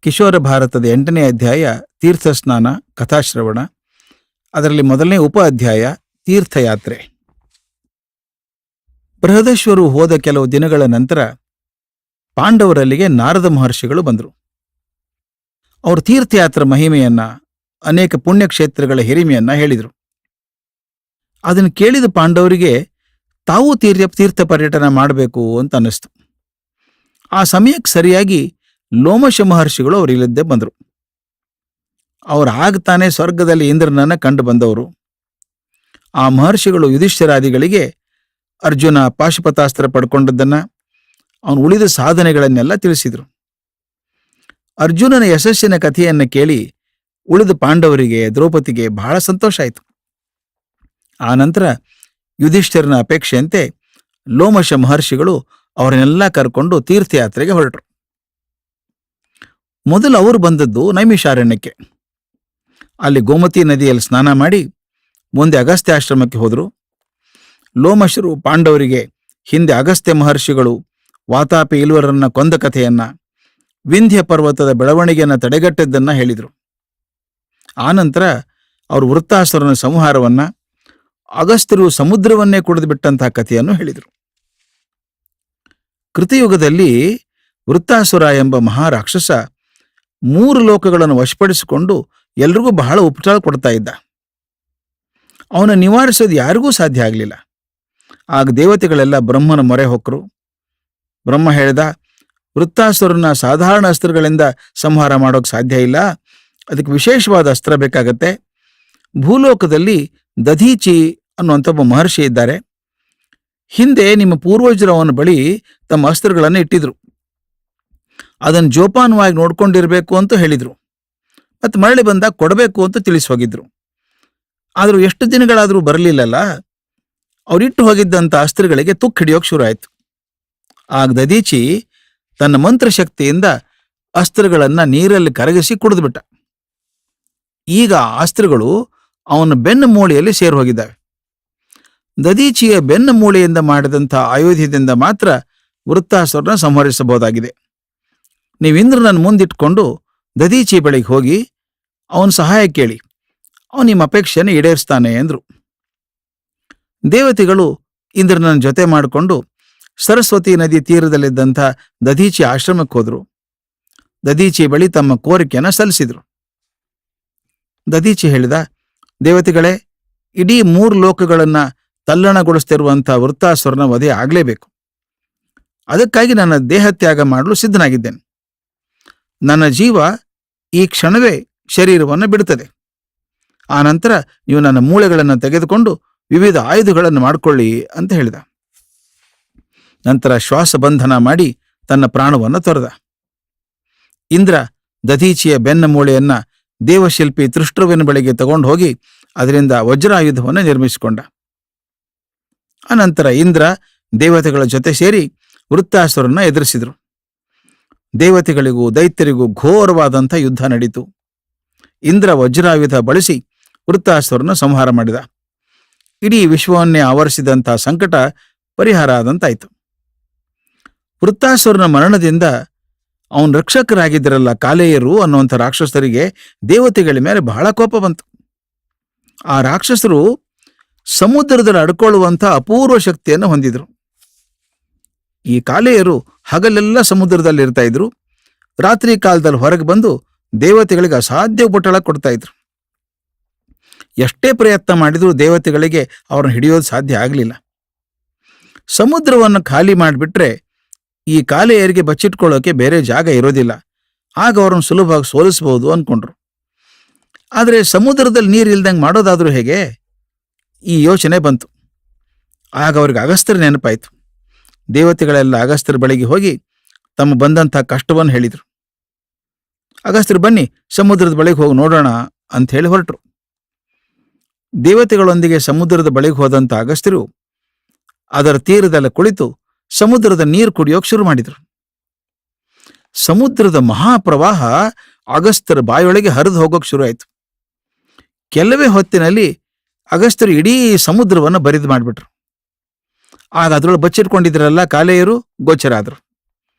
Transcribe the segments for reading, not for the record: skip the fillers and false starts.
ಕಿಶೋರ ಭಾರತದ 8ನೇ ಅಧ್ಯಾಯ ತೀರ್ಥಸ್ನಾನ ಕಥಾಶ್ರವಣ. ಅದರಲ್ಲಿ ಮೊದಲನೇ ಉಪ ಅಧ್ಯಾಯ ತೀರ್ಥಯಾತ್ರೆ. ಬೃಹದೇಶ್ವರು ಹೋದ ಕೆಲವು ದಿನಗಳ ನಂತರ ಪಾಂಡವರಲ್ಲಿಗೆ ನಾರದ ಮಹರ್ಷಿಗಳು ಬಂದರು. ಅವರು ತೀರ್ಥಯಾತ್ರೆ ಮಹಿಮೆಯನ್ನ, ಅನೇಕ ಪುಣ್ಯಕ್ಷೇತ್ರಗಳ ಹಿರಿಮೆಯನ್ನ ಹೇಳಿದರು. ಅದನ್ನು ಕೇಳಿದ ಪಾಂಡವರಿಗೆ ತಾವೂ ತೀರ್ಥ ಪರ್ಯಟನ ಮಾಡಬೇಕು ಅಂತ ಅನ್ನಿಸ್ತು. ಆ ಸಮಯಕ್ಕೆ ಸರಿಯಾಗಿ ಲೋಮಶ ಮಹರ್ಷಿಗಳು ಅವರಿಲ್ಲದ್ದೇ ಬಂದರು. ಅವರು ಆಗ್ತಾನೆ ಸ್ವರ್ಗದಲ್ಲಿ ಇಂದ್ರನನ್ನ ಕಂಡು ಬಂದವರು. ಆ ಮಹರ್ಷಿಗಳು ಯುಧಿಷ್ಠಿರಾದಿಗಳಿಗೆ ಅರ್ಜುನ ಪಾಶುಪತಾಸ್ತ್ರ ಪಡ್ಕೊಂಡದ್ದನ್ನ, ಅವನು ಉಳಿದ ಸಾಧನೆಗಳನ್ನೆಲ್ಲ ತಿಳಿಸಿದರು. ಅರ್ಜುನನ ಯಶಸ್ಸಿನ ಕಥೆಯನ್ನು ಕೇಳಿ ಉಳಿದ ಪಾಂಡವರಿಗೆ, ದ್ರೌಪದಿಗೆ ಬಹಳ ಸಂತೋಷ ಆಯಿತು. ಆ ನಂತರ ಯುಧಿಷ್ಠಿರನ ಅಪೇಕ್ಷೆಯಂತೆ ಲೋಮಶ ಮಹರ್ಷಿಗಳು ಅವರನ್ನೆಲ್ಲ ಕರ್ಕೊಂಡು ತೀರ್ಥಯಾತ್ರೆಗೆ ಹೊರಟರು. ಮೊದಲು ಅವರು ಬಂದದ್ದು ನೈಮಿಷಾರಣ್ಯಕ್ಕೆ. ಅಲ್ಲಿ ಗೋಮತಿ ನದಿಯಲ್ಲಿ ಸ್ನಾನ ಮಾಡಿ ಮುಂದೆ ಅಗಸ್ತ್ಯಾಶ್ರಮಕ್ಕೆ ಹೋದರು. ಲೋಮಶರು ಪಾಂಡವರಿಗೆ ಹಿಂದೆ ಅಗಸ್ತ್ಯ ಮಹರ್ಷಿಗಳು ವಾತಾಪಿ ಇಲ್ವರನ್ನ ಕೊಂದ ಕಥೆಯನ್ನ, ವಿಂಧ್ಯ ಪರ್ವತದ ಬೆಳವಣಿಗೆಯನ್ನು ತಡೆಗಟ್ಟಿದ್ದನ್ನ ಹೇಳಿದರು. ಆನಂತರ ಅವರು ವೃತ್ತಾಸುರನ ಸಂಹಾರವನ್ನ, ಅಗಸ್ತ್ಯರು ಸಮುದ್ರವನ್ನೇ ಕುಡಿದು ಬಿಟ್ಟಂತಹ ಕಥೆಯನ್ನು ಹೇಳಿದರು. ಕೃತಯುಗದಲ್ಲಿ ವೃತ್ತಾಸುರ ಎಂಬ ಮಹಾರಾಕ್ಷಸ 3 ಲೋಕಗಳನ್ನು ವಶಪಡಿಸಿಕೊಂಡು ಎಲ್ರಿಗೂ ಬಹಳ ಉಪಚಾರ ಕೊಡ್ತಾ ಇದ್ದ. ಅವನ ನಿವಾರಿಸೋದು ಯಾರಿಗೂ ಸಾಧ್ಯ ಆಗಲಿಲ್ಲ. ಆಗ ದೇವತೆಗಳೆಲ್ಲ ಬ್ರಹ್ಮನ ಮೊರೆ ಹೊಕ್ಕರು. ಬ್ರಹ್ಮ ಹೇಳಿದ, ವೃತ್ತಾಸುರನ ಸಾಧಾರಣ ಅಸ್ತ್ರಗಳಿಂದ ಸಂಹಾರ ಮಾಡೋಕೆ ಸಾಧ್ಯ ಇಲ್ಲ, ಅದಕ್ಕೆ ವಿಶೇಷವಾದ ಅಸ್ತ್ರ ಬೇಕಾಗತ್ತೆ. ಭೂಲೋಕದಲ್ಲಿ ದಧೀಚಿ ಅನ್ನುವಂಥ ಒಬ್ಬ ಮಹರ್ಷಿ ಇದ್ದಾರೆ. ಹಿಂದೆ ನಿಮ್ಮ ಪೂರ್ವಜರು ಅವನ ಬಳಿ ತಮ್ಮ ಅಸ್ತ್ರಗಳನ್ನು ಇಟ್ಟಿದ್ರು. ಅದನ್ನು ಜೋಪಾನವಾಗಿ ನೋಡ್ಕೊಂಡಿರ್ಬೇಕು ಅಂತ ಹೇಳಿದ್ರು. ಮತ್ತು ಮರಳಿ ಬಂದಾಗ ಕೊಡಬೇಕು ಅಂತ ತಿಳಿಸಿ ಹೋಗಿದ್ರು. ಆದರೂ ಎಷ್ಟು ದಿನಗಳಾದರೂ ಬರಲಿಲ್ಲಲ್ಲ, ಅವರಿಟ್ಟು ಹೋಗಿದ್ದಂಥ ಅಸ್ತ್ರಗಳಿಗೆ ತುಕ್ಕು ಹಿಡಿಯೋಕೆ ಶುರು ಆಯಿತು. ಆಗ ದದೀಚಿ ತನ್ನ ಮಂತ್ರಶಕ್ತಿಯಿಂದ ಅಸ್ತ್ರಗಳನ್ನು ನೀರಲ್ಲಿ ಕರಗಿಸಿ ಕುಡಿದ್ಬಿಟ್ಟ. ಈಗ ಅಸ್ತ್ರಗಳು ಅವನ ಬೆನ್ನು ಮೂಳೆಯಲ್ಲಿ ಸೇರಿ ಹೋಗಿದ್ದಾವೆ. ದದೀಚಿಯ ಬೆನ್ನು ಮೂಳೆಯಿಂದ ಮಾಡಿದಂಥ ಆಯುಧದಿಂದ ಮಾತ್ರ ವೃತ್ತಾಸುರನ ಸಂಹರಿಸಬಹುದಾಗಿದೆ. ನೀವು ಇಂದ್ರನನ್ನು ಮುಂದಿಟ್ಕೊಂಡು ದದೀಚಿ ಬಳಿಗೆ ಹೋಗಿ ಅವನ ಸಹಾಯ ಕೇಳಿ, ಅವನು ನಿಮ್ಮ ಅಪೇಕ್ಷೆಯನ್ನು ಈಡೇರಿಸ್ತಾನೆ ಎಂದರು. ದೇವತೆಗಳು ಇಂದ್ರನನ್ನು ಜೊತೆ ಮಾಡಿಕೊಂಡು ಸರಸ್ವತಿ ನದಿ ತೀರದಲ್ಲಿದ್ದಂಥ ದದೀಚಿ ಆಶ್ರಮಕ್ಕೆ ಹೋದರು. ದದೀಚಿ ಬಳಿ ತಮ್ಮ ಕೋರಿಕೆಯನ್ನು ಸಲ್ಲಿಸಿದರು. ದದೀಚಿ ಹೇಳಿದ, ದೇವತೆಗಳೇ, ಇಡೀ 3 ಲೋಕಗಳನ್ನು ತಲ್ಲಣಗೊಳಿಸ್ತಿರುವಂಥ ವೃತ್ತಾಸುರನ ವಧೆ ಆಗಲೇಬೇಕು. ಅದಕ್ಕಾಗಿ ನನ್ನ ದೇಹತ್ಯಾಗ ಮಾಡಲು ಸಿದ್ಧನಾಗಿದ್ದೇನೆ. ನನ್ನ ಜೀವ ಈ ಕ್ಷಣವೇ ಶರೀರವನ್ನು ಬಿಡುತ್ತದೆ. ಆ ನಂತರ ನೀವು ನನ್ನ ಮೂಳೆಗಳನ್ನು ತೆಗೆದುಕೊಂಡು ವಿವಿಧ ಆಯುಧಗಳನ್ನು ಮಾಡಿಕೊಳ್ಳಿ ಅಂತ ಹೇಳಿದ. ನಂತರ ಶ್ವಾಸಬಂಧನ ಮಾಡಿ ತನ್ನ ಪ್ರಾಣವನ್ನು ತೊರೆದ. ಇಂದ್ರ ದಧೀಚಿಯ ಬೆನ್ನ ಮೂಳೆಯನ್ನ ದೇವಶಿಲ್ಪಿ ತೃಷ್ಟೃವಿನ ಬಳಿಗೆ ತಗೊಂಡು ಹೋಗಿ ಅದರಿಂದ ವಜ್ರಾಯುಧವನ್ನು ನಿರ್ಮಿಸಿಕೊಂಡ. ಅನಂತರ ಇಂದ್ರ ದೇವತೆಗಳ ಜೊತೆ ಸೇರಿ ವೃತ್ತಾಸುರನ್ನ ಎದುರಿಸಿದರು. ದೇವತೆಗಳಿಗೂ ದೈತ್ಯರಿಗೂ ಘೋರವಾದಂಥ ಯುದ್ಧ ನಡೀತು. ಇಂದ್ರ ವಜ್ರಾಯುಧ ಬಳಸಿ ವೃತ್ತಾಸುರನ ಸಂಹಾರ ಮಾಡಿದ. ಇಡೀ ವಿಶ್ವವನ್ನೇ ಆವರಿಸಿದಂಥ ಸಂಕಟ ಪರಿಹಾರ ಆದಂತಾಯಿತು. ವೃತ್ತಾಸುರನ ಮರಣದಿಂದ ಅವನ ರಕ್ಷಕರಾಗಿದ್ದರಲ್ಲ ಕಾಲೇಯರು ಅನ್ನುವಂಥ ರಾಕ್ಷಸರಿಗೆ ದೇವತೆಗಳ ಮೇಲೆ ಬಹಳ ಕೋಪ ಬಂತು. ಆ ರಾಕ್ಷಸರು ಸಮುದ್ರದಲ್ಲಿ ಅಡ್ಕೊಳ್ಳುವಂಥ ಅಪೂರ್ವ ಶಕ್ತಿಯನ್ನು ಹೊಂದಿದ್ರು. ಈ ಕಾಲೇಯರು ಹಗಲೆಲ್ಲ ಸಮುದ್ರದಲ್ಲಿ ಇರ್ತಾ ಇದ್ರು. ರಾತ್ರಿ ಕಾಲದಲ್ಲಿ ಹೊರಗೆ ಬಂದು ದೇವತೆಗಳಿಗೆ ಅಸಾಧ್ಯ ಉಪಟಳ ಕೊಡ್ತಾ ಇದ್ರು. ಎಷ್ಟೇ ಪ್ರಯತ್ನ ಮಾಡಿದರೂ ದೇವತೆಗಳಿಗೆ ಅವ್ರನ್ನ ಹಿಡಿಯೋದು ಸಾಧ್ಯ ಆಗಲಿಲ್ಲ. ಸಮುದ್ರವನ್ನು ಖಾಲಿ ಮಾಡಿಬಿಟ್ರೆ ಈ ಕಾಲೇಯರಿಗೆ ಬಚ್ಚಿಟ್ಕೊಳ್ಳೋಕೆ ಬೇರೆ ಜಾಗ ಇರೋದಿಲ್ಲ. ಆಗ ಅವ್ರನ್ನ ಸುಲಭವಾಗಿ ಸೋಲಿಸಬಹುದು ಅಂದ್ಕೊಂಡ್ರು. ಆದರೆ ಸಮುದ್ರದಲ್ಲಿ ನೀರು ಇಲ್ದಂಗೆ ಮಾಡೋದಾದ್ರೂ ಹೇಗೆ? ಈ ಯೋಚನೆ ಬಂತು. ಆಗ ಅವ್ರಿಗೆ ಅಗಸ್ತ್ಯರ ನೆನಪಾಯಿತು. ದೇವತೆಗಳೆಲ್ಲ ಅಗಸ್ತ್ಯರ ಬಳಿಗೆ ಹೋಗಿ ತಮ್ಮ ಬಂದಂಥ ಕಷ್ಟವನ್ನು ಹೇಳಿದರು. ಅಗಸ್ತ್ಯರು, ಬನ್ನಿ ಸಮುದ್ರದ ಬಳಿಗೆ ಹೋಗಿ ನೋಡೋಣ ಅಂತ ಹೇಳಿ ಹೊರಟರು. ದೇವತೆಗಳೊಂದಿಗೆ ಸಮುದ್ರದ ಬಳಿಗೆ ಹೋದಂಥ ಅಗಸ್ತ್ಯರು ಅದರ ತೀರದಲ್ಲಿ ಕುಳಿತು ಸಮುದ್ರದ ನೀರು ಕುಡಿಯೋಕೆ ಶುರು ಮಾಡಿದರು. ಸಮುದ್ರದ ಮಹಾಪ್ರವಾಹ ಅಗಸ್ತ್ಯರ ಬಾಯೊಳಗೆ ಹರಿದು ಹೋಗೋಕೆ ಶುರು ಆಯಿತು. ಕೆಲವೇ ಹೊತ್ತಿನಲ್ಲಿ ಅಗಸ್ತ್ಯರು ಇಡೀ ಸಮುದ್ರವನ್ನು ಬರಿದು ಮಾಡಿಬಿಟ್ರು. ಆಗ ಅದರೊಳಗೆ ಬಚ್ಚಿಟ್ಕೊಂಡಿದ್ರಲ್ಲ ಕಾಲೇಯರು ಗೋಚರಾದರು.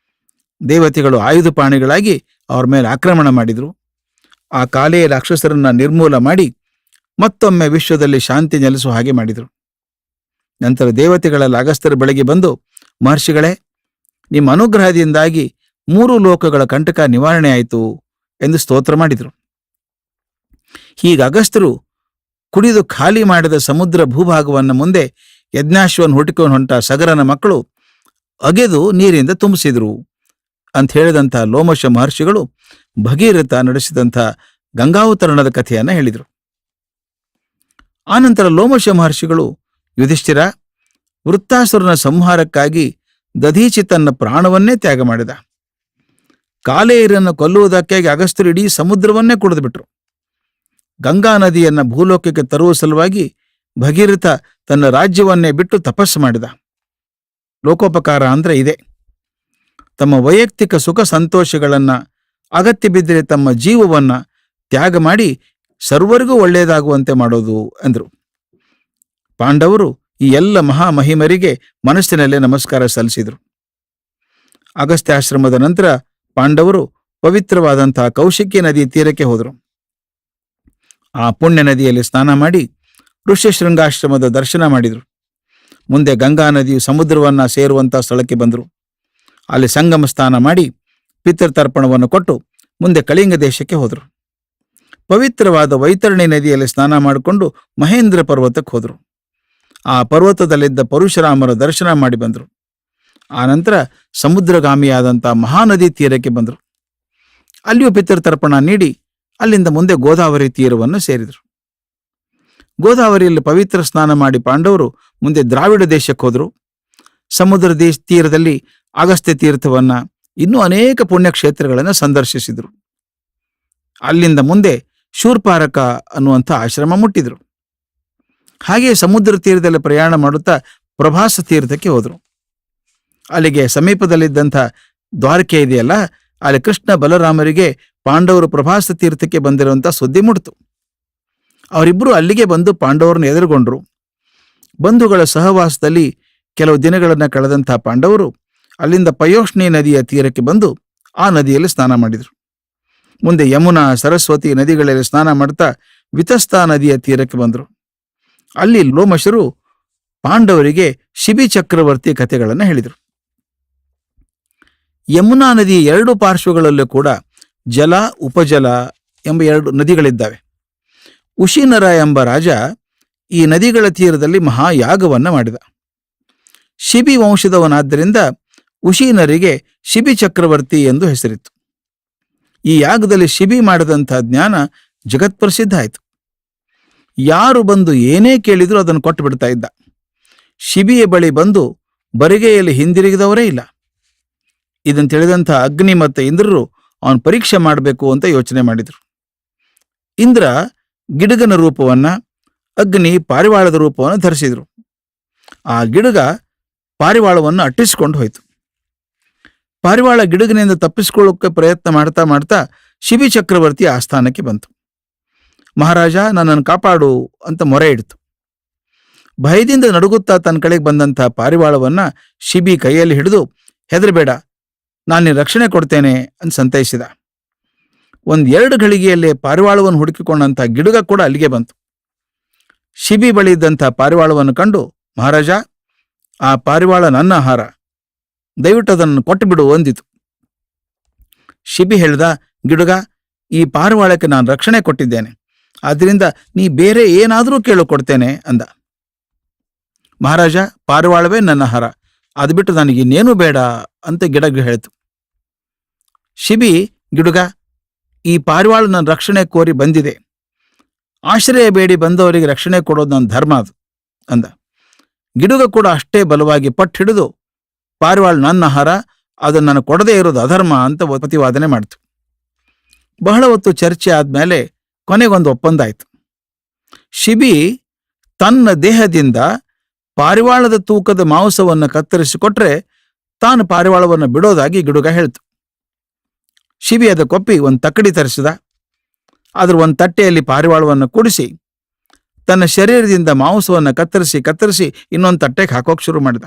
ದೇವತೆಗಳು ಆಯುಧ ಪಾಣಿಗಳಾಗಿ ಅವ್ರ ಮೇಲೆ ಆಕ್ರಮಣ ಮಾಡಿದರು. ಆ ಕಾಲೇಯ ರಾಕ್ಷಸರನ್ನ ನಿರ್ಮೂಲ ಮಾಡಿ ಮತ್ತೊಮ್ಮೆ ವಿಶ್ವದಲ್ಲಿ ಶಾಂತಿ ನೆಲೆಸುವ ಹಾಗೆ ಮಾಡಿದರು. ನಂತರ ದೇವತೆಗಳೆಲ್ಲ ಅಗಸ್ತ್ಯರ ಬಳಿಗೆ ಬಂದು, ಮಹರ್ಷಿಗಳೇ, ನಿಮ್ಮ ಅನುಗ್ರಹದಿಂದಾಗಿ 3 ಲೋಕಗಳ ಕಂಟಕ ನಿವಾರಣೆ ಆಯಿತು ಎಂದು ಸ್ತೋತ್ರ ಮಾಡಿದರು. ಹೀಗೆ ಅಗಸ್ತ್ಯರು ಕುಡಿದು ಖಾಲಿ ಮಾಡಿದ ಸಮುದ್ರ ಭೂಭಾಗವನ್ನು ಮುಂದೆ ಯಜ್ಞಾಶ್ವನ್ ಹುಡುಕೊಂಡು ಹೊಂಟ ಸಗರನ ಮಕ್ಕಳು ಅಗೆದು ನೀರಿಂದ ತುಂಬಿಸಿದರು ಅಂತ ಹೇಳಿದಂಥ ಲೋಮಶ ಮಹರ್ಷಿಗಳು ಭಗೀರಥ ನಡೆಸಿದಂಥ ಗಂಗಾವತರಣದ ಕಥೆಯನ್ನು ಹೇಳಿದರು. ಆನಂತರ ಲೋಮಶ ಮಹರ್ಷಿಗಳು, ಯುಧಿಷ್ಠಿರ, ವೃತ್ತಾಸುರನ ಸಂಹಾರಕ್ಕಾಗಿ ದಧೀಚಿ ತನ್ನ ಪ್ರಾಣವನ್ನೇ ತ್ಯಾಗ ಮಾಡಿದ. ಕಾಲೇಯರನ್ನು ಕೊಲ್ಲುವುದಕ್ಕಾಗಿ ಅಗಸ್ತ್ಯರು ಇಡೀ ಸಮುದ್ರವನ್ನೇ ಕುಡಿದು ಬಿಟ್ರು. ಗಂಗಾ ನದಿಯನ್ನು ಭೂಲೋಕಕ್ಕೆ ತರುವ ಸಲುವಾಗಿ ಭಗೀರಥ ತನ್ನ ರಾಜ್ಯವನ್ನೇ ಬಿಟ್ಟು ತಪಸ್ಸು ಮಾಡಿದ. ಲೋಕೋಪಕಾರ ಅಂದ್ರೆ ಇದೆ. ತಮ್ಮ ವೈಯಕ್ತಿಕ ಸುಖ ಸಂತೋಷಗಳನ್ನು, ಅಗತ್ಯ ಬಿದ್ದರೆ ತಮ್ಮ ಜೀವವನ್ನು ತ್ಯಾಗ ಮಾಡಿ ಸರ್ವರಿಗೂ ಒಳ್ಳೆಯದಾಗುವಂತೆ ಮಾಡೋದು ಎಂದರು. ಪಾಂಡವರು ಈ ಎಲ್ಲ ಮಹಾಮಹಿಮರಿಗೆ ಮನಸ್ಸಿನಲ್ಲೇ ನಮಸ್ಕಾರ ಸಲ್ಲಿಸಿದರು. ಅಗಸ್ತ್ಯಾಶ್ರಮದ ನಂತರ ಪಾಂಡವರು ಪವಿತ್ರವಾದಂತಹ ಕೌಶಿಕಿ ನದಿ ತೀರಕ್ಕೆ ಹೋದರು. ಆ ಪುಣ್ಯ ನದಿಯಲ್ಲಿ ಸ್ನಾನ ಮಾಡಿ ಋಷ್ಯಶೃಂಗಾಶ್ರಮದ ದರ್ಶನ ಮಾಡಿದರು. ಮುಂದೆ ಗಂಗಾ ನದಿಯು ಸಮುದ್ರವನ್ನು ಸೇರುವಂಥ ಸ್ಥಳಕ್ಕೆ ಬಂದರು. ಅಲ್ಲಿ ಸಂಗಮ ಸ್ನಾನ ಮಾಡಿ ಪಿತೃತರ್ಪಣವನ್ನು ಕೊಟ್ಟು ಮುಂದೆ ಕಳಿಂಗ ದೇಶಕ್ಕೆ ಹೋದರು. ಪವಿತ್ರವಾದ ವೈತರಣಿ ನದಿಯಲ್ಲಿ ಸ್ನಾನ ಮಾಡಿಕೊಂಡು ಮಹೇಂದ್ರ ಪರ್ವತಕ್ಕೆ ಹೋದರು. ಆ ಪರ್ವತದಲ್ಲಿದ್ದ ಪರಶುರಾಮರ ದರ್ಶನ ಮಾಡಿ ಬಂದರು. ಆ ನಂತರ ಸಮುದ್ರಗಾಮಿಯಾದಂಥ ಮಹಾನದಿ ತೀರಕ್ಕೆ ಬಂದರು. ಅಲ್ಲಿಯೂ ಪಿತೃತರ್ಪಣ ನೀಡಿ ಅಲ್ಲಿಂದ ಮುಂದೆ ಗೋದಾವರಿ ತೀರವನ್ನು ಸೇರಿದರು. ಗೋದಾವರಿಯಲ್ಲಿ ಪವಿತ್ರ ಸ್ನಾನ ಮಾಡಿ ಪಾಂಡವರು ಮುಂದೆ ದ್ರಾವಿಡ ದೇಶಕ್ಕೆ ಹೋದರು. ಸಮುದ್ರ ತೀರದಲ್ಲಿ ಅಗಸ್ತ್ಯ ತೀರ್ಥವನ್ನ, ಇನ್ನೂ ಅನೇಕ ಪುಣ್ಯಕ್ಷೇತ್ರಗಳನ್ನು ಸಂದರ್ಶಿಸಿದರು. ಅಲ್ಲಿಂದ ಮುಂದೆ ಶೂರ್ಪಾರಕ ಅನ್ನುವಂಥ ಆಶ್ರಮ ಮುಟ್ಟಿದರು. ಹಾಗೆಯೇ ಸಮುದ್ರ ತೀರದಲ್ಲಿ ಪ್ರಯಾಣ ಮಾಡುತ್ತಾ ಪ್ರಭಾಸ ತೀರ್ಥಕ್ಕೆ ಹೋದರು. ಅಲ್ಲಿಗೆ ಸಮೀಪದಲ್ಲಿದ್ದಂಥ ದ್ವಾರಕೆ ಇದೆಯಲ್ಲ, ಅಲ್ಲಿ ಕೃಷ್ಣ ಬಲರಾಮರಿಗೆ ಪಾಂಡವರು ಪ್ರಭಾಸ ತೀರ್ಥಕ್ಕೆ ಬಂದಿರುವಂಥ ಸುದ್ದಿ ಮುಟ್ಟಿತು. ಅವರಿಬ್ಬರು ಅಲ್ಲಿಗೆ ಬಂದು ಪಾಂಡವರನ್ನು ಎದುರುಗೊಂಡರು. ಬಂಧುಗಳ ಸಹವಾಸದಲ್ಲಿ ಕೆಲವು ದಿನಗಳನ್ನು ಕಳೆದಂಥ ಪಾಂಡವರು ಅಲ್ಲಿಂದ ಪಯೋಷ್ಣಿ ನದಿಯ ತೀರಕ್ಕೆ ಬಂದು ಆ ನದಿಯಲ್ಲಿ ಸ್ನಾನ ಮಾಡಿದರು. ಮುಂದೆ ಯಮುನಾ, ಸರಸ್ವತಿ ನದಿಗಳಲ್ಲಿ ಸ್ನಾನ ಮಾಡ್ತಾ ವಿತಸ್ತಾ ನದಿಯ ತೀರಕ್ಕೆ ಬಂದರು. ಅಲ್ಲಿ ಲೋಮಶರು ಪಾಂಡವರಿಗೆ ಶಿಬಿ ಚಕ್ರವರ್ತಿ ಕಥೆಗಳನ್ನು ಹೇಳಿದರು. ಯಮುನಾ ನದಿಯ 2 ಪಾರ್ಶ್ವಗಳಲ್ಲೂ ಕೂಡ ಜಲ, ಉಪಜಲ ಎಂಬ 2 ನದಿಗಳಿದ್ದಾವೆ. ಉಶಿನರ ಎಂಬ ರಾಜ ಈ ನದಿಗಳ ತೀರದಲ್ಲಿ ಮಹಾಯಾಗವನ್ನು ಮಾಡಿದ. ಶಿಬಿ ವಂಶದವನಾದ್ದರಿಂದ ಉಶೀನರಿಗೆ ಶಿಬಿ ಚಕ್ರವರ್ತಿ ಎಂದು ಹೆಸರಿತ್ತು. ಈ ಯಾಗದಲ್ಲಿ ಶಿಬಿ ಮಾಡಿದಂಥ ಜ್ಞಾನ ಜಗತ್ಪ್ರಸಿದ್ಧ ಆಯಿತು. ಯಾರು ಬಂದು ಏನೇ ಕೇಳಿದರೂ ಅದನ್ನು ಕೊಟ್ಟು ಬಿಡ್ತಾ ಇದ್ದ. ಶಿಬಿಯ ಬಳಿ ಬಂದು ಬರಿಗೆಯಲ್ಲಿ ಹಿಂದಿರುಗಿದವರೇ ಇಲ್ಲ. ಇದನ್ನು ತಿಳಿದಂಥ ಅಗ್ನಿ ಮತ್ತು ಇಂದ್ರರು ಅವನು ಪರೀಕ್ಷೆ ಮಾಡಬೇಕು ಅಂತ ಯೋಚನೆ ಮಾಡಿದರು. ಇಂದ್ರ ಗಿಡಗನ ರೂಪವನ್ನ, ಅಗ್ನಿ ಪಾರಿವಾಳದ ರೂಪವನ್ನು ಧರಿಸಿದರು. ಆ ಗಿಡಗ ಪಾರಿವಾಳವನ್ನು ಅಟ್ಟಿಸಿಕೊಂಡು ಹೋಯಿತು. ಪಾರಿವಾಳ ಗಿಡಗನಿಂದ ತಪ್ಪಿಸಿಕೊಳ್ಳೋಕೆ ಪ್ರಯತ್ನ ಮಾಡ್ತಾ ಮಾಡ್ತಾ ಶಿಬಿ ಚಕ್ರವರ್ತಿ ಆಸ್ಥಾನಕ್ಕೆ ಬಂತು. ಮಹಾರಾಜ, ನನ್ನನ್ನು ಕಾಪಾಡು ಅಂತ ಮೊರೆ ಇಡ್ತು. ಭಯದಿಂದ ನಡುಗುತ್ತಾ ತನ್ನ ಕಡೆಗೆ ಬಂದಂಥ ಪಾರಿವಾಳವನ್ನ ಶಿಬಿ ಕೈಯಲ್ಲಿ ಹಿಡಿದು, ಹೆದರಬೇಡ, ನಾನು ರಕ್ಷಣೆ ಕೊಡ್ತೇನೆ ಅಂತ ಸಂತೈಸಿದ. 1-2 ಘಳಿಗೆಯಲ್ಲೇ ಪಾರಿವಾಳವನ್ನು ಹುಡುಕಿಕೊಂಡಂಥ ಗಿಡಗ ಕೂಡ ಅಲ್ಲಿಗೆ ಬಂತು. ಶಿಬಿ ಬಳಿ ಇದ್ದಂಥ ಪಾರಿವಾಳವನ್ನು ಕಂಡು, ಮಹಾರಾಜ, ಆ ಪಾರಿವಾಳ ನನ್ನ ಆಹಾರ, ದಯವಿಟ್ಟು ಅದನ್ನು ಕೊಟ್ಟು ಬಿಡು ಅಂದಿತು. ಶಿಬಿ ಹೇಳ್ದ, ಗಿಡುಗ, ಈ ಪಾರಿವಾಳಕ್ಕೆ ನಾನು ರಕ್ಷಣೆ ಕೊಟ್ಟಿದ್ದೇನೆ, ಆದ್ರಿಂದ ನೀ ಬೇರೆ ಏನಾದರೂ ಕೇಳು, ಕೊಡ್ತೇನೆ ಅಂದ. ಮಹಾರಾಜ, ಪಾರಿವಾಳವೇ ನನ್ನ ಆಹಾರ, ಅದು ಬಿಟ್ಟು ನನಗಿನ್ನೇನೂ ಬೇಡ ಅಂತ ಗಿಡಗ ಹೇಳ್ತು. ಶಿಬಿ, ಗಿಡುಗ, ಈ ಪಾರಿವಾಳ ನನ್ನ ರಕ್ಷಣೆ ಕೋರಿ ಬಂದಿದೆ, ಆಶ್ರಯ ಬೇಡಿ ಬಂದವರಿಗೆ ರಕ್ಷಣೆ ಕೊಡೋದು ನನ್ನ ಧರ್ಮ ಅದು ಅಂದ. ಗಿಡುಗ ಕೂಡ ಅಷ್ಟೇ ಬಲವಾಗಿ ಪಟ್ಟು ಹಿಡಿದು, ಪಾರಿವಾಳ ನನ್ನ ಆಹಾರ, ಅದನ್ನು ನಾನು ಕೊಡದೇ ಇರೋದು ಅಧರ್ಮ ಅಂತ ಪ್ರತಿವಾದನೆ ಮಾಡ್ತು. ಬಹಳ ಹೊತ್ತು ಚರ್ಚೆ ಆದ್ಮೇಲೆ ಕೊನೆಗೊಂದು ಒಪ್ಪಂದ ಆಯ್ತು. ಶಿಬಿ ತನ್ನ ದೇಹದಿಂದ ಪಾರಿವಾಳದ ತೂಕದ ಮಾಂಸವನ್ನು ಕತ್ತರಿಸಿಕೊಟ್ರೆ ತಾನು ಪಾರಿವಾಳವನ್ನು ಬಿಡೋದಾಗಿ ಗಿಡುಗ ಹೇಳ್ತು. ಶಿಬಿ ಅದಕ್ಕೊಪ್ಪಿ ಒಂದು ತಕ್ಕಡಿ ತರಿಸಿದ. ಅದ್ರ ಒಂದು ತಟ್ಟೆಯಲ್ಲಿ ಪಾರಿವಾಳವನ್ನು ಕೂಡಿಸಿ ತನ್ನ ಶರೀರದಿಂದ ಮಾಂಸವನ್ನು ಕತ್ತರಿಸಿ ಇನ್ನೊಂದು ತಟ್ಟೆಗೆ ಹಾಕೋಕೆ ಶುರು ಮಾಡಿದ.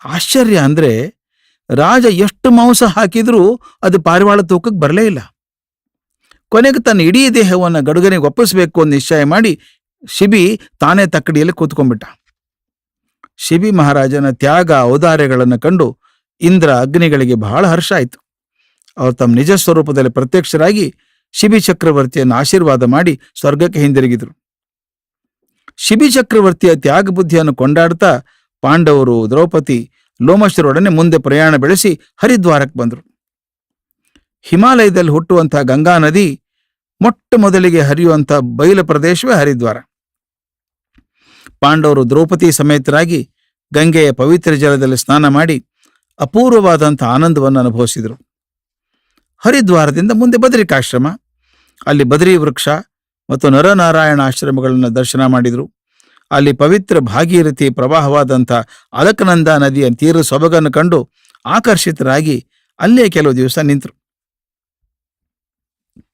ಆಶ್ಚರ್ಯ ಅಂದ್ರೆ, ರಾಜ ಎಷ್ಟು ಮಾಂಸ ಹಾಕಿದ್ರೂ ಅದು ಪಾರಿವಾಳ ತೂಕಕ್ಕೆ ಬರಲೇ ಇಲ್ಲ. ಕೊನೆಗೆ ತನ್ನ ಇಡೀ ದೇಹವನ್ನು ಗಡುಗನಿಗೆ ಒಪ್ಪಿಸಬೇಕು ಅಂತ ನಿಶ್ಚಯ ಮಾಡಿ ಶಿಬಿ ತಾನೇ ತಕ್ಕಡಿಯಲ್ಲಿ ಕೂತ್ಕೊಂಡ್ಬಿಟ್ಟ. ಶಿಬಿ ಮಹಾರಾಜನ ತ್ಯಾಗ ಔದಾರ್ಯಗಳನ್ನು ಕಂಡು ಇಂದ್ರ ಅಗ್ನಿಗಳಿಗೆ ಬಹಳ ಹರ್ಷ ಆಯಿತು. ಅವರು ತಮ್ಮ ನಿಜ ಸ್ವರೂಪದಲ್ಲಿ ಪ್ರತ್ಯಕ್ಷರಾಗಿ ಶಿಬಿ ಚಕ್ರವರ್ತಿಯನ್ನು ಆಶೀರ್ವಾದ ಮಾಡಿ ಸ್ವರ್ಗಕ್ಕೆ ಹಿಂದಿರುಗಿದರು. ಶಿಬಿ ಚಕ್ರವರ್ತಿಯ ತ್ಯಾಗ ಬುದ್ಧಿಯನ್ನು ಕೊಂಡಾಡ್ತಾ ಪಾಂಡವರು, ದ್ರೌಪದಿ, ಲೋಮಶರೊಡನೆ ಮುಂದೆ ಪ್ರಯಾಣ ಬೆಳೆಸಿ ಹರಿದ್ವಾರಕ್ಕೆ ಬಂದರು. ಹಿಮಾಲಯದಲ್ಲಿ ಹುಟ್ಟುವಂತಹ ಗಂಗಾ ನದಿ ಮೊಟ್ಟ ಮೊದಲಿಗೆ ಹರಿಯುವಂಥ ಬಯಲು ಪ್ರದೇಶವೇ ಹರಿದ್ವಾರ. ಪಾಂಡವರು ದ್ರೌಪದಿ ಸಮೇತರಾಗಿ ಗಂಗೆಯ ಪವಿತ್ರ ಜಲದಲ್ಲಿ ಸ್ನಾನ ಮಾಡಿ ಅಪೂರ್ವವಾದಂಥ ಆನಂದವನ್ನು ಅನುಭವಿಸಿದರು. ಹರಿದ್ವಾರದಿಂದ ಮುಂದೆ ಬದರಿಕಾಶ್ರಮ, ಅಲ್ಲಿ ಬದರಿ ವೃಕ್ಷ ಮತ್ತು ನರನಾರಾಯಣ ಆಶ್ರಮಗಳನ್ನು ದರ್ಶನ ಮಾಡಿದರು. ಅಲ್ಲಿ ಪವಿತ್ರ ಭಾಗೀರಥಿ ಪ್ರವಾಹವಾದಂಥ ಅಲಕನಂದ ನದಿಯ ತೀರ ಸೊಬಗನ್ನು ಕಂಡು ಆಕರ್ಷಿತರಾಗಿ ಅಲ್ಲೇ ಕೆಲವು ದಿವಸ ನಿಂತರು.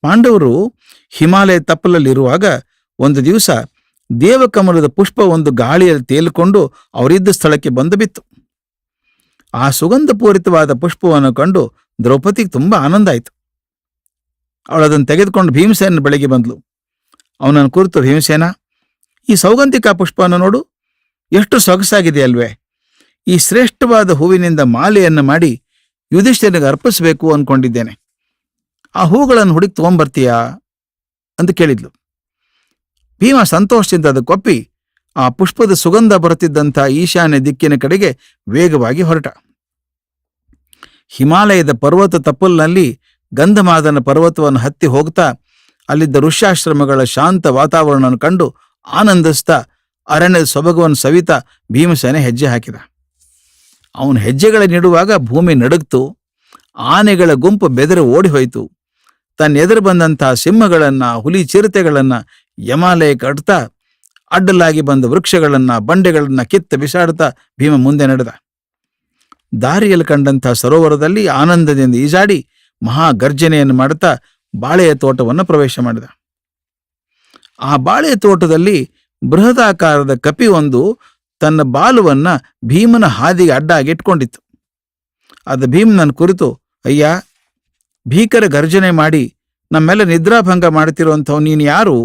ಪಾಂಡವರು ಹಿಮಾಲಯ ತಪ್ಪಲಲ್ಲಿರುವಾಗ ಒಂದು ದಿವಸ ದೇವಕಮಲದ ಪುಷ್ಪ ಒಂದು ಗಾಳಿಯಲ್ಲಿ ತೇಲಿಕೊಂಡು ಅವರಿದ್ದ ಸ್ಥಳಕ್ಕೆ ಬಂದು ಬಿತ್ತು. ಆ ಸುಗಂಧಪೂರಿತವಾದ ಪುಷ್ಪವನ್ನು ಕಂಡು ದ್ರೌಪದಿಗೆ ತುಂಬ ಆನಂದ ಆಯಿತು. ಅವಳದನ್ನು ತೆಗೆದುಕೊಂಡು ಭೀಮಸೇನ ಬಳಿಗೆ ಬಂದ್ಲು. ಅವನನ್ನು ಕುರಿತು, ಭೀಮಸೇನ, ಈ ಸೌಗಂಧಿಕಾ ಪುಷ್ಪವನ್ನು ನೋಡು, ಎಷ್ಟು ಸೊಗಸಾಗಿದೆ ಅಲ್ವೇ? ಈ ಶ್ರೇಷ್ಠವಾದ ಹೂವಿನಿಂದ ಮಾಲೆಯನ್ನು ಮಾಡಿ ಯುಧಿಷ್ಠಿರನಿಗೆ ಅರ್ಪಿಸಬೇಕು ಅಂದ್ಕೊಂಡಿದ್ದೇನೆ. ಆ ಹೂಗಳನ್ನು ಹುಡುಕಿ ತಗೊಂಬರ್ತೀಯಾ ಅಂತ ಕೇಳಿದ್ಲು. ಭೀಮ ಸಂತೋಷದಿಂದ ಅದಕ್ಕೊಪ್ಪಿ ಆ ಪುಷ್ಪದ ಸುಗಂಧ ಬರುತ್ತಿದ್ದಂಥ ಈಶಾನ್ಯ ದಿಕ್ಕಿನ ಕಡೆಗೆ ವೇಗವಾಗಿ ಹೊರಟ. ಹಿಮಾಲಯದ ಪರ್ವತ ತಪ್ಪಲಿನಲ್ಲಿ ಗಂಧಮಾದನ ಪರ್ವತವನ್ನು ಹತ್ತಿ ಹೋಗ್ತಾ ಅಲ್ಲಿದ್ದ ಋಷ್ಯಾಶ್ರಮಗಳ ಶಾಂತ ವಾತಾವರಣವನ್ನು ಕಂಡು ಆನಂದಿಸ್ತಾ ಅರಣ್ಯದ ಸೊಬಗವನ್ನು ಸವಿತಾ ಭೀಮಸೇನೆ ಹೆಜ್ಜೆ ಹಾಕಿದ. ಅವನು ಹೆಜ್ಜೆಗಳನ್ನಿಡುವಾಗ ಭೂಮಿ ನಡುಗ್ತು. ಆನೆಗಳ ಗುಂಪು ಬೆದರಿ ಓಡಿ ಹೋಯಿತು. ತನ್ನ ಎದುರು ಬಂದಂಥ ಸಿಂಹಗಳನ್ನು, ಹುಲಿ ಚಿರತೆಗಳನ್ನು ಯಮಾಲಯ ಕಟ್ತಾ ಅಡ್ಡಲಾಗಿ ಬಂದ ವೃಕ್ಷಗಳನ್ನು, ಬಂಡೆಗಳನ್ನು ಕಿತ್ತ ಬಿಸಾಡ್ತಾ ಭೀಮ ಮುಂದೆ ನಡೆದ. ದಾರಿಯಲ್ಲಿ ಕಂಡಂಥ ಸರೋವರದಲ್ಲಿ ಆನಂದದಿಂದ ಈಜಾಡಿ ಮಹಾ ಗರ್ಜನೆಯನ್ನು ಮಾಡುತ್ತಾ ಬಾಳೆಯ ತೋಟವನ್ನು ಪ್ರವೇಶ ಮಾಡಿದ. ಆ ಬಾಳೆಯ ತೋಟದಲ್ಲಿ ಬೃಹದಾಕಾರದ ಕಪಿ ಒಂದು ತನ್ನ ಬಾಲುವನ್ನ ಭೀಮನ ಹಾದಿಗೆ ಅಡ್ಡಾಗಿ ಇಟ್ಕೊಂಡಿತ್ತು. ಅದು ಭೀಮನನ್ನು ಕುರಿತು, ಅಯ್ಯ, ಭೀಕರ ಗರ್ಜನೆ ಮಾಡಿ ನಮ್ಮೆಲ್ಲ ನಿದ್ರಾಭಂಗ ಮಾಡ್ತಿರುವಂಥವು ನೀನು ಯಾರು?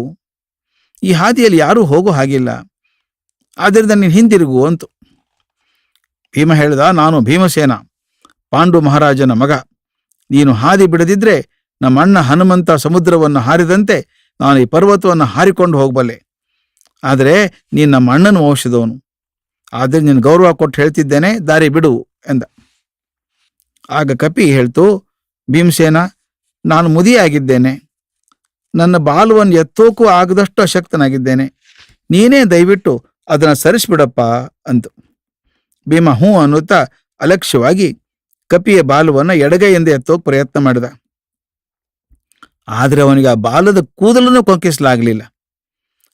ಈ ಹಾದಿಯಲ್ಲಿ ಯಾರೂ ಹೋಗೋ ಹಾಗಿಲ್ಲ, ಆದ್ದರಿಂದ ನೀನು ಹಿಂದಿರುಗು ಅಂತು. ಭೀಮ ಹೇಳಿದ, ನಾನು ಭೀಮಸೇನ, ಪಾಂಡು ಮಹಾರಾಜನ ಮಗ. ನೀನು ಹಾದಿ ಬಿಡದಿದ್ರೆ ನಮ್ಮ ಅಣ್ಣ ಹನುಮಂತ ಸಮುದ್ರವನ್ನು ಹಾರಿದಂತೆ ನಾನು ಈ ಪರ್ವತವನ್ನು ಹಾರಿಕೊಂಡು ಹೋಗಬಲ್ಲೆ. ಆದರೆ ನೀನು ನಮ್ಮ ಅಣ್ಣನ ವಂಶದವನು, ಆದರೆ ನೀನು ಗೌರವ ಕೊಟ್ಟು ಹೇಳ್ತಿದ್ದೇನೆ, ದಾರಿ ಬಿಡು ಎಂದ. ಆಗ ಕಪಿ ಹೇಳ್ತು, ಭೀಮಸೇನ, ನಾನು ಮುದಿಯಾಗಿದ್ದೇನೆ, ನನ್ನ ಬಾಲುವನ್ನು ಎತ್ತೋಕೂ ಆಗದಷ್ಟು ಅಶಕ್ತನಾಗಿದ್ದೇನೆ, ನೀನೇ ದಯವಿಟ್ಟು ಅದನ್ನು ಸರಿಸ್ಬಿಡಪ್ಪ ಅಂತು. ಭೀಮ ಹ್ಞೂ ಅನ್ನುತ್ತಾ ಅಲಕ್ಷ್ಯವಾಗಿ ಕಪಿಯ ಬಾಲುವನ್ನು ಎಡಗೈಯಿಂದ ಎತ್ತೋಕೆ ಪ್ರಯತ್ನ ಮಾಡಿದ. ಆದರೆ ಅವನಿಗೆ ಆ ಬಾಲದ ಕೂದಲನ್ನು ಕೊಂಕಿಸಲಾಗಲಿಲ್ಲ.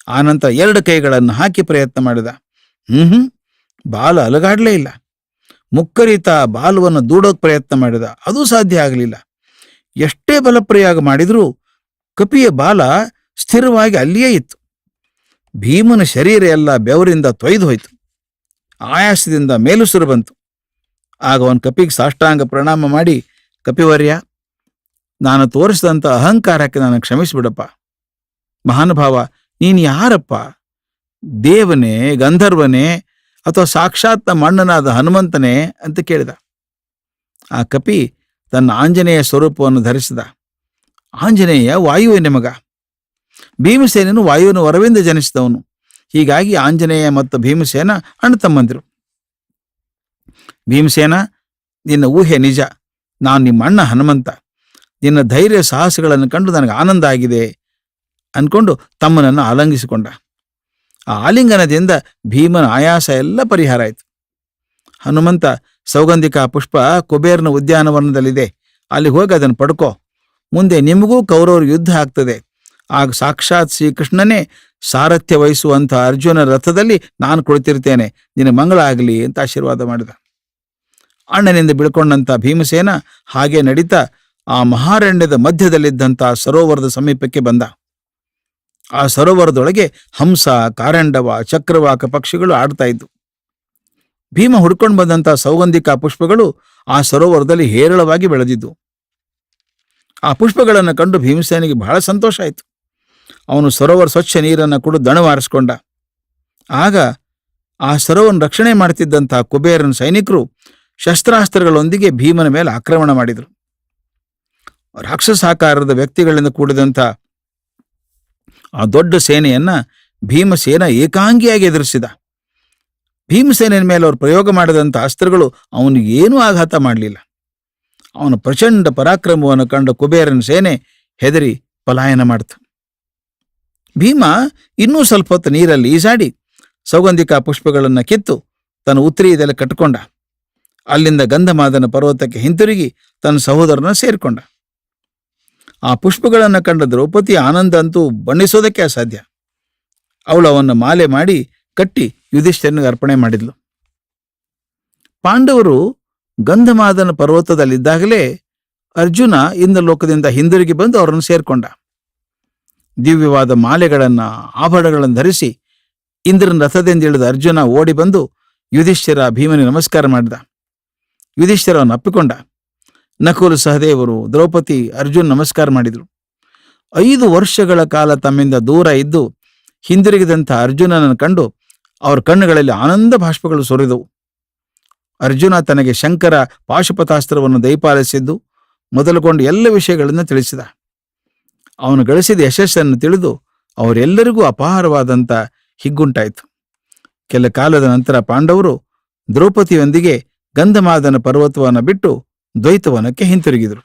ಆನಂತರ 2 ಕೈಗಳನ್ನು ಹಾಕಿ ಪ್ರಯತ್ನ ಮಾಡಿದ. ಬಾಲ ಅಲಗಾಡಲೇ ಇಲ್ಲ. ಮುಕ್ಕರಿತ ಬಾಲವನ್ನು ದೂಡೋಕೆ ಪ್ರಯತ್ನ ಮಾಡಿದ, ಅದೂ ಸಾಧ್ಯ ಆಗಲಿಲ್ಲ. ಎಷ್ಟೇ ಬಲಪ್ರಯೋಗ ಮಾಡಿದರೂ ಕಪಿಯ ಬಾಲ ಸ್ಥಿರವಾಗಿ ಅಲ್ಲಿಯೇ ಇತ್ತು. ಭೀಮನ ಶರೀರ ಎಲ್ಲ ಬೆವರಿಂದ ತೊಯ್ದು ಹೋಯಿತು. ಆಯಾಸದಿಂದ ಮೇಲುಸಿರು ಬಂತು. ಆಗ ಅವನು ಕಪಿಗೆ ಸಾಷ್ಟಾಂಗ ಪ್ರಣಾಮ ಮಾಡಿ, ಕಪಿವರ್ಯ, ನಾನು ತೋರಿಸಿದಂಥ ಅಹಂಕಾರಕ್ಕೆ ನಾನು ಕ್ಷಮಿಸಿಬಿಡಪ್ಪ. ಮಹಾನುಭಾವ, ನೀನು ಯಾರಪ್ಪ? ದೇವನೇ, ಗಂಧರ್ವನೇ, ಅಥವಾ ಸಾಕ್ಷಾತ್ ನಮ್ಮ ಅಣ್ಣನಾದ ಹನುಮಂತನೇ ಅಂತ ಕೇಳಿದ. ಆ ಕಪಿ ತನ್ನ ಆಂಜನೇಯ ಸ್ವರೂಪವನ್ನು ಧರಿಸಿದ. ಆಂಜನೇಯ ವಾಯುವಿನ ಮಗ. ಭೀಮಸೇನನು ವಾಯುವಿನ ವರವಿಂದ ಜನಿಸಿದವನು. ಹೀಗಾಗಿ ಆಂಜನೇಯ ಮತ್ತು ಭೀಮಸೇನ ಅಣ್ಣ ತಮ್ಮಂದಿರು. ಭೀಮಸೇನ, ನಿನ್ನ ಊಹೆ ನಿಜ. ನಾನು ನಿಮ್ಮ ಅಣ್ಣ ಹನುಮಂತ. ನಿನ್ನ ಧೈರ್ಯ ಸಾಹಸಗಳನ್ನು ಕಂಡು ನನಗೆ ಆನಂದ ಆಗಿದೆ ಅನ್ಕೊಂಡು ತಮ್ಮನನ್ನು ಆಲಂಗಿಸಿಕೊಂಡ. ಆ ಆಲಿಂಗನದಿಂದ ಭೀಮನ ಆಯಾಸ ಎಲ್ಲ ಪರಿಹಾರ ಆಯಿತು. ಹನುಮಂತ, ಸೌಗಂಧಿಕಾ ಪುಷ್ಪ ಕುಬೇರನ ಉದ್ಯಾನವನದಲ್ಲಿದೆ, ಅಲ್ಲಿ ಹೋಗಿ ಅದನ್ನು ಪಡ್ಕೋ. ಮುಂದೆ ನಿಮಗೂ ಕೌರವರು ಯುದ್ಧ ಆಗ್ತದೆ. ಆಗ ಸಾಕ್ಷಾತ್ ಶ್ರೀಕೃಷ್ಣನೇ ಸಾರಥ್ಯ ವಹಿಸುವಂಥ ಅರ್ಜುನ ರಥದಲ್ಲಿ ನಾನು ಕುಳಿತಿರ್ತೇನೆ, ನಿನ್ನ ಮಂಗಳ ಆಗಲಿ ಅಂತ ಆಶೀರ್ವಾದ ಮಾಡಿದ. ಅಣ್ಣನಿಂದ ಬಿಳ್ಕೊಂಡಂಥ ಭೀಮಸೇನ ಹಾಗೆ ನಡೀತಾ ಆ ಮಹಾರಣ್ಯದ ಮಧ್ಯದಲ್ಲಿದ್ದಂಥ ಸರೋವರದ ಸಮೀಪಕ್ಕೆ ಬಂದ. ಆ ಸರೋವರದೊಳಗೆ ಹಂಸ, ಕಾರಂಡವ, ಚಕ್ರವಾಕ ಪಕ್ಷಿಗಳು ಆಡ್ತಾ ಇದ್ವು. ಭೀಮ ಹುಡ್ಕೊಂಡು ಬಂದಂಥ ಸೌಗಂಧಿಕಾ ಪುಷ್ಪಗಳು ಆ ಸರೋವರದಲ್ಲಿ ಹೇರಳವಾಗಿ ಬೆಳೆದಿದ್ದು. ಆ ಪುಷ್ಪಗಳನ್ನು ಕಂಡು ಭೀಮಸೇನಿಗೆ ಬಹಳ ಸಂತೋಷ ಆಯಿತು. ಅವನು ಸರೋವರ ಸ್ವಚ್ಛ ನೀರನ್ನು ಕುಡಿದು ದಣವಾರಿಸಿಕೊಂಡ. ಆಗ ಆ ಸರೋವರ ರಕ್ಷಣೆ ಮಾಡುತ್ತಿದ್ದಂತಹ ಕುಬೇರನ ಸೈನಿಕರು ಶಸ್ತ್ರಾಸ್ತ್ರಗಳೊಂದಿಗೆ ಭೀಮನ ಮೇಲೆ ಆಕ್ರಮಣ ಮಾಡಿದರು. ರಾಕ್ಷಸಾಕಾರದ ವ್ಯಕ್ತಿಗಳಿಂದ ಕೂಡಿದಂಥ ಆ ದೊಡ್ಡ ಸೇನೆಯನ್ನ ಭೀಮಸೇನ ಏಕಾಂಗಿಯಾಗಿ ಎದುರಿಸಿದ. ಭೀಮಸೇನೆಯ ಮೇಲೆ ಅವರು ಪ್ರಯೋಗ ಮಾಡಿದಂಥ ಅಸ್ತ್ರಗಳು ಅವನಿಗೇನೂ ಆಘಾತ ಮಾಡಲಿಲ್ಲ. ಅವನ ಪ್ರಚಂಡ ಪರಾಕ್ರಮವನ್ನು ಕಂಡ ಕುಬೇರನ ಸೇನೆ ಹೆದರಿ ಪಲಾಯನ ಮಾಡಿತು. ಭೀಮ ಇನ್ನೂ ಸ್ವಲ್ಪ ಹೊತ್ತು ನೀರಲ್ಲಿ ಈಸಾಡಿ ಸೌಗಂಧಿಕ ಪುಷ್ಪಗಳನ್ನು ಕಿತ್ತು ತನ್ನ ಉತ್ತರೀಯದಲ್ಲಿ ಕಟ್ಟಿಕೊಂಡ. ಅಲ್ಲಿಂದ ಗಂಧಮಾದನ ಪರ್ವತಕ್ಕೆ ಹಿಂತಿರುಗಿ ತನ್ನ ಸಹೋದರನ ಸೇರಿಕೊಂಡ. ಆ ಪುಷ್ಪಗಳನ್ನು ಕಂಡ ದ್ರೌಪದಿ ಆನಂದ ಅಂತೂ ಬಣ್ಣಿಸೋದಕ್ಕೆ ಅಸಾಧ್ಯ. ಅವಳು ಅವನ್ನು ಮಾಲೆ ಮಾಡಿ ಕಟ್ಟಿ ಯುಧಿಷ್ಠಿರನಿಗೆ ಅರ್ಪಣೆ ಮಾಡಿದ್ಲು. ಪಾಂಡವರು ಗಂಧಮಾದನ ಪರ್ವತದಲ್ಲಿದ್ದಾಗಲೇ ಅರ್ಜುನ ಇಂದ್ರಲೋಕದಿಂದ ಹಿಂದಿರುಗಿ ಬಂದು ಅವರನ್ನು ಸೇರ್ಕೊಂಡ. ದಿವ್ಯವಾದ ಮಾಲೆಗಳನ್ನು ಆಭರಣಗಳನ್ನು ಧರಿಸಿ ಇಂದ್ರನ ರಥದಿಂದ ಇಳಿದ ಅರ್ಜುನ ಓಡಿ ಬಂದು ಯುಧಿಷ್ಠಿರ ಭೀಮನಿಗೆ ನಮಸ್ಕಾರ ಮಾಡಿದ. ಯುಧಿಷ್ಠಿರ ಅವನು ಅಪ್ಪಿಕೊಂಡ. ನಕುಲ ಸಹದೇವರು ದ್ರೌಪದಿ ಅರ್ಜುನ್ ನಮಸ್ಕಾರ ಮಾಡಿದರು. 5 ವರ್ಷಗಳ ಕಾಲ ತಮ್ಮಿಂದ ದೂರ ಇದ್ದು ಹಿಂದಿರುಗಿದಂಥ ಅರ್ಜುನನನ್ನು ಕಂಡು ಅವರ ಕಣ್ಣುಗಳಲ್ಲಿ ಆನಂದ ಬಾಷ್ಪಗಳು ಸುರಿದವು. ಅರ್ಜುನ ತನಗೆ ಶಂಕರ ಪಾಶುಪತಾಸ್ತ್ರವನ್ನು ದಯಪಾಲಿಸಿದ್ದು ಮೊದಲುಗೊಂಡು ಎಲ್ಲ ವಿಷಯಗಳನ್ನು ತಿಳಿಸಿದ. ಅವನು ಗಳಿಸಿದ ಯಶಸ್ಸನ್ನು ತಿಳಿದು ಅವರೆಲ್ಲರಿಗೂ ಅಪಾರವಾದಂಥ ಹಿಗ್ಗುಂಟಾಯಿತು. ಕೆಲ ಕಾಲದ ನಂತರ ಪಾಂಡವರು ದ್ರೌಪದಿಯೊಂದಿಗೆ ಗಂಧಮಾದನ ಪರ್ವತವನ್ನು ಬಿಟ್ಟು ದ್ವೈತವನಕ್ಕೆ ಹಿಂತಿರುಗಿದರು.